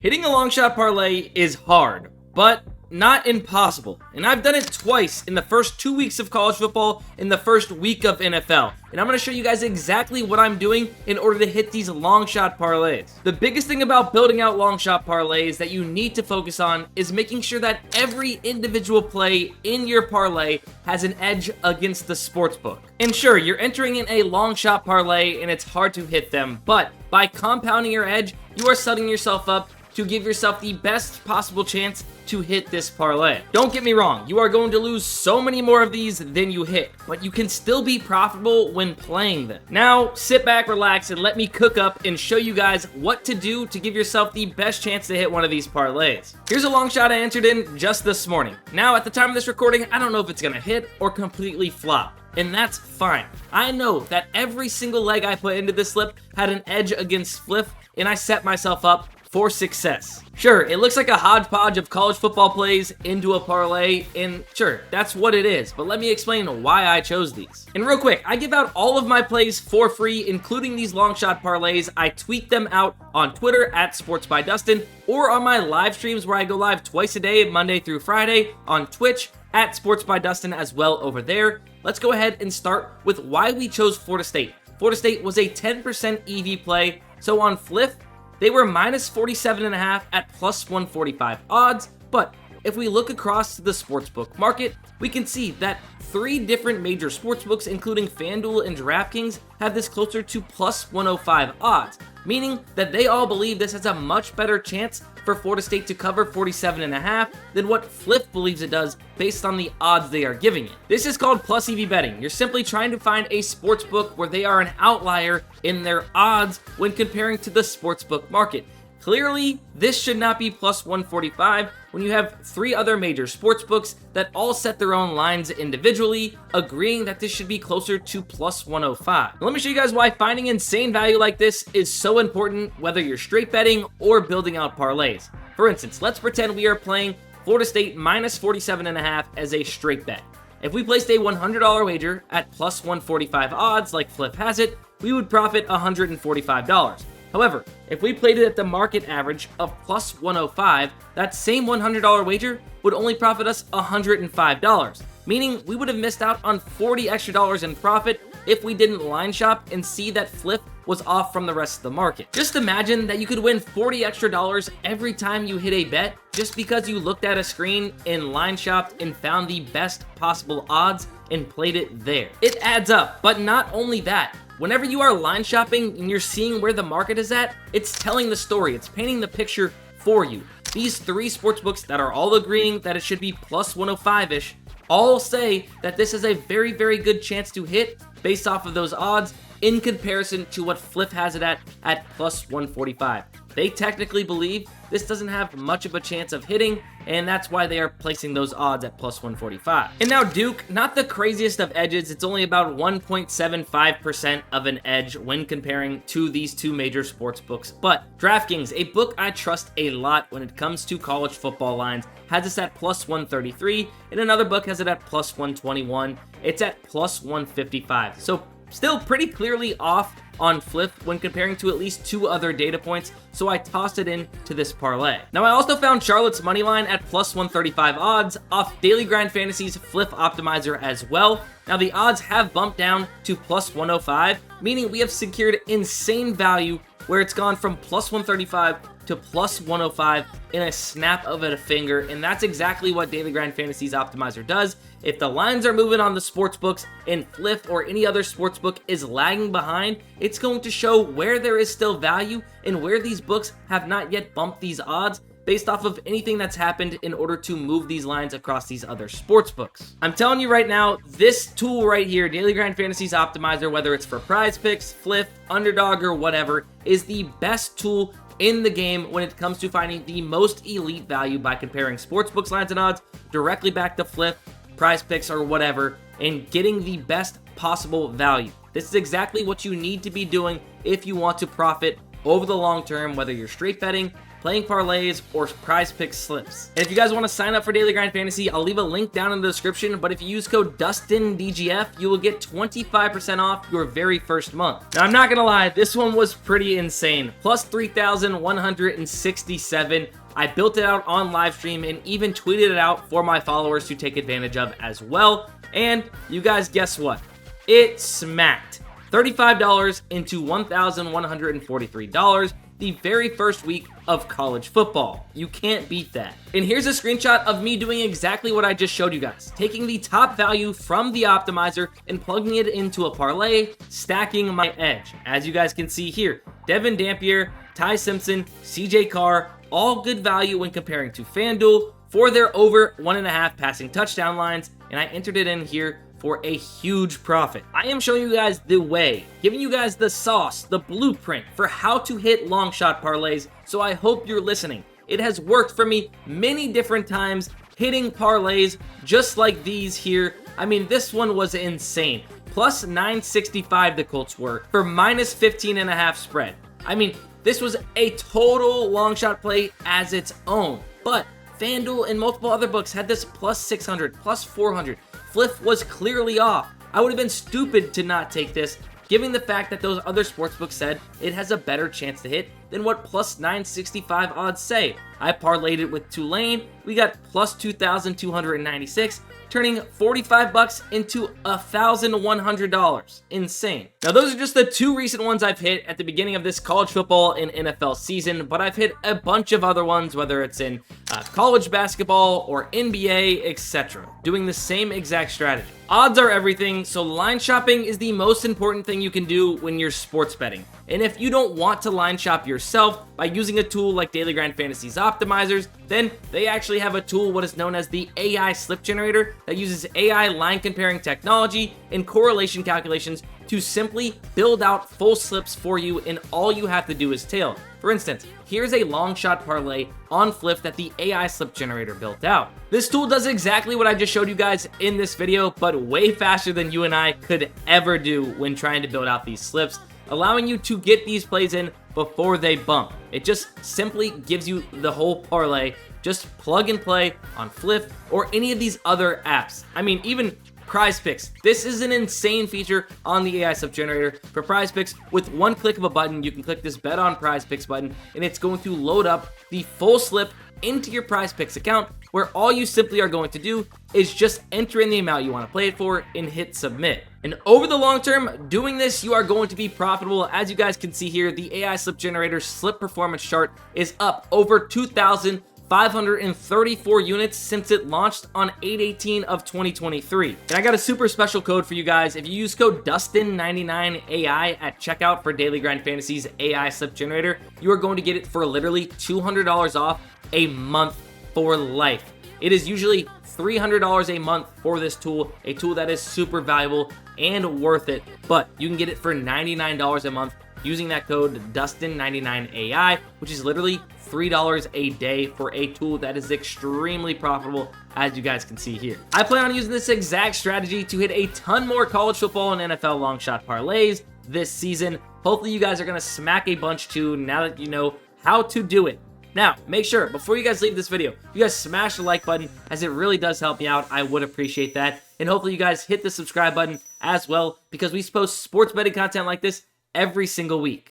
Hitting a long shot parlay is hard, but not impossible. And I've done it twice in the first 2 weeks of college football, in the first week of NFL. And I'm going to show you guys exactly what I'm doing in order to hit these long shot parlays. The biggest thing about building out long shot parlays that you need to focus on is making sure that every individual play in your parlay has an edge against the sportsbook. And sure, you're entering in a long shot parlay and it's hard to hit them, but by compounding your edge, you are setting yourself up to give yourself the best possible chance to hit this parlay. Don't get me wrong, you are going to lose so many more of these than you hit, but you can still be profitable when playing them. Now, sit back, relax, and let me cook up and show you guys what to do to give yourself the best chance to hit one of these parlays. Here's a long shot I entered in just this morning. Now, at the time of this recording, I don't know if it's gonna hit or completely flop. And that's fine. I know that every single leg I put into this slip had an edge against flip, and I set myself up for success. Sure, it looks like a hodgepodge of college football plays into a parlay, and sure, that's what it is, but let me explain why I chose these. And real quick, I give out all of my plays for free, including these long shot parlays. I tweet them out on Twitter at SportsByDustin, or on my live streams where I go live twice a day, Monday through Friday, on Twitch at SportsByDustin as well over there. Let's go ahead and start with why we chose Florida State. Florida State was a 10% EV play, so on Fliff, they were minus 47.5 at plus 145 odds, but if we look across the sportsbook market, we can see that 3 different major sportsbooks, including FanDuel and DraftKings, have this closer to plus 105 odds, meaning that they all believe this has a much better chance for Florida State to cover 47.5 than what Flip believes it does based on the odds they are giving it. This is called plus EV betting. You're simply trying to find a sportsbook where they are an outlier in their odds when comparing to the sportsbook market. Clearly, this should not be plus 145 when you have 3 other major sportsbooks that all set their own lines individually, agreeing that this should be closer to plus 105. Now, let me show you guys why finding insane value like this is so important, whether you're straight betting or building out parlays. For instance, let's pretend we are playing Florida State minus 47.5 as a straight bet. If we placed a $100 wager at plus 145 odds, like Flip has it, we would profit $145. However, if we played it at the market average of plus 105, that same $100 wager would only profit us $105, meaning we would have missed out on $40 extra in profit if we didn't line shop and see that Flip was off from the rest of the market. Just imagine that you could win $40 extra every time you hit a bet just because you looked at a screen and line shopped and found the best possible odds and played it there. It adds up, but not only that. Whenever you are line shopping and you're seeing where the market is at, it's telling the story, it's painting the picture for you. These 3 sportsbooks that are all agreeing that it should be plus 105-ish all say that this is a very, very good chance to hit based off of those odds in comparison to what Flip has it at plus 145. They technically believe this doesn't have much of a chance of hitting, and that's why they are placing those odds at plus 145. And now Duke, not the craziest of edges, it's only about 1.75% of an edge when comparing to these 2 major sports books. But DraftKings, a book I trust a lot when it comes to college football lines, has this at plus 133, and another book has it at plus 121. It's at plus 155. So still pretty clearly off on Flip when comparing to at least 2 other data points, so I tossed it in to this parlay. Now, I also found Charlotte's money line at plus 135 odds off Daily Grind Fantasy's Flip Optimizer as well. Now, the odds have bumped down to plus 105, meaning we have secured insane value where it's gone from plus 135 to plus 105 in a snap of a finger, and that's exactly what Daily Grind Fantasy's Optimizer does. If the lines are moving on the sportsbooks and Flip or any other sportsbook is lagging behind, it's going to show where there is still value and where these books have not yet bumped these odds based off of anything that's happened in order to move these lines across these other sportsbooks. I'm telling you right now, this tool right here, Daily Grind Fantasy's Optimizer, whether it's for prize picks, Flip, underdog, or whatever, is the best tool in the game when it comes to finding the most elite value by comparing sportsbooks lines and odds directly back to Flip, prize picks, or whatever, and getting the best possible value. This is exactly what you need to be doing if you want to profit over the long term, whether you're straight betting playing parlays, or prize pick slips. And if you guys want to sign up for Daily Grind Fantasy, I'll leave a link down in the description, but if you use code DustinDGF, you will get 25% off your very first month. Now, I'm not gonna lie, this one was pretty insane. Plus 3,167. I built it out on live stream and even tweeted it out for my followers to take advantage of as well. And you guys, guess what? It smacked. $35 into $1,143 the very first week of college football. You can't beat that. And here's a screenshot of me doing exactly what I just showed you guys. Taking the top value from the optimizer and plugging it into a parlay, stacking my edge. As you guys can see here, Devin Dampier, Ty Simpson, CJ Carr, all good value when comparing to FanDuel for their over 1.5 passing touchdown lines, and I entered it in here for a huge profit. I am showing you guys the way, giving you guys the sauce, the blueprint for how to hit long shot parlays, so I hope you're listening. It has worked for me many different times, hitting parlays just like these here. I mean, this one was insane. Plus 965 the Colts were for minus 15.5 spread. I mean, this was a total long shot play as its own, but FanDuel and multiple other books had this plus 600, plus 400. Fliff was clearly off. I would have been stupid to not take this, given the fact that those other sportsbooks said it has a better chance to hit than what plus 965 odds say. I parlayed it with Tulane. We got plus 2,296, turning 45 bucks into $1,100. Insane. Now, those are just the two recent ones I've hit at the beginning of this college football and NFL season, but I've hit a bunch of other ones, whether it's in college basketball or NBA, etc., doing the same exact strategy. Odds are everything, so line shopping is the most important thing you can do when you're sports betting. And if you don't want to line shop yourself by using a tool like Daily Grind Fantasy's optimizers, then they actually have a tool, what is known as the AI slip generator, that uses AI line comparing technology and correlation calculations to simply build out full slips for you, and all you have to do is tail. For instance, here's a long shot parlay on Fliff that the AI slip generator built out. This tool does exactly what I just showed you guys in this video, but way faster than you and I could ever do when trying to build out these slips, allowing you to get these plays in before they bump. It just simply gives you the whole parlay. Just plug and play on Fliff or any of these other apps. I mean, even Prize Picks. This is an insane feature on the AI slip generator for Prize Picks. With one click of a button, you can click this Bet on Prize Picks button, and it's going to load up the full slip into your Prize Picks account, where all you simply are going to do is just enter in the amount you want to play it for and hit submit. And over the long term, doing this, you are going to be profitable. As you guys can see here, the AI slip generator slip performance chart is up over 2,534 units since it launched on 8/18 of 2023. And I got a super special code for you guys. If you use code Dustin99AI at checkout for Daily Grind Fantasy's AI slip generator, you are going to get it for literally $200 off a month for life. It is usually $300 a month for this tool, a tool that is super valuable and worth it, but you can get it for $99 a month using that code Dustin99AI, which is literally $3 a day for a tool that is extremely profitable, as you guys can see here. I plan on using this exact strategy to hit a ton more college football and NFL long shot parlays this season. Hopefully you guys are going to smack a bunch too, now that you know how to do it. Now, make sure, before you guys leave this video, you guys smash the like button, as it really does help me out. I would appreciate that. And hopefully you guys hit the subscribe button as well, because we post sports betting content like this every single week.